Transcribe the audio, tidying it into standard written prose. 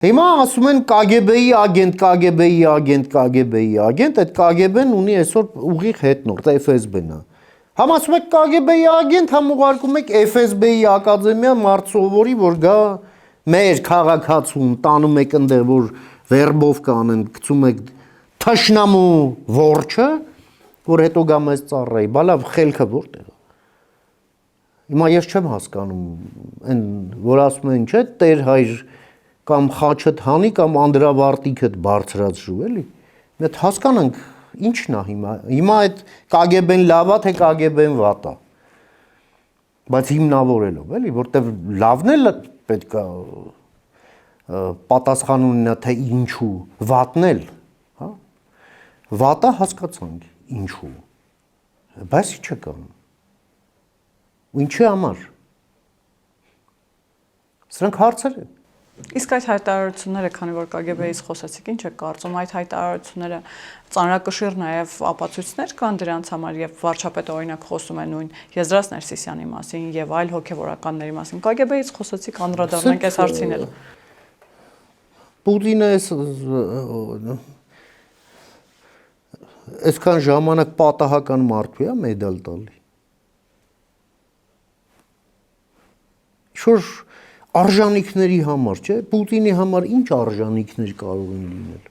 Հիմա ասում են KGB-ի agent, այդ KGB-ն ունի այսօր ուղիղ հետնորդ FSB-ն է։ Համ ասում եք KGB-ի agent, համ ուղարկում եք FSB-ի ակադեմիա մարդ սովորի, որ գա մեր քաղաքացուն տանում եք այնտեղ, որ վերբով կանեն, գցում եք թշնամու որջը, որ հետո գա մեզ ծառայի, բա լավ խելքը որտեղ է։ Հիմա ես չեմ հասկանում, այն որ ասում են, չէ, Տեր հայր կամ խաչդ հանի կամ անդրավարտիքդ բարձրացրու, էլի։ Մենք հասկանանք ինչն է հիմա այդ KGB-ն լավ է, թե KGB-ն վատ է։ Բայց հիմնավորելով, էլի, որտեվ լավն էլ պետք է պատասխան ունենա, թե ինչու, վատն էլ, հա։ Վատը հասկացանք, ինչու։ Բայց չկան։ Ու ինչի համար։ Սրանք հարցեր են։ Իսկ այդ հայտարարությունները, քանի որ KGB-ից խոսեցիք, ինչ եք կարծում, այդ հայտարարությունները ծանրակշիռ նաև ապացույցներ կան դրանց համար եւ վարչապետը օրինակ խոսում է նույն Եզրաս Ներսիսյանի մասին եւ այլ հոգեվորականների մասին։ KGB-ից խոսեցիք, անդրադառնանք այս հարցին էլ։ Պուտինը այսքան ժամանակ պատահական մարդու է մեդալ տալի։ Շուտ արժանինքների համար, չէ՞, Պուտինի համար ինչ արժանինքներ կարող են լինել։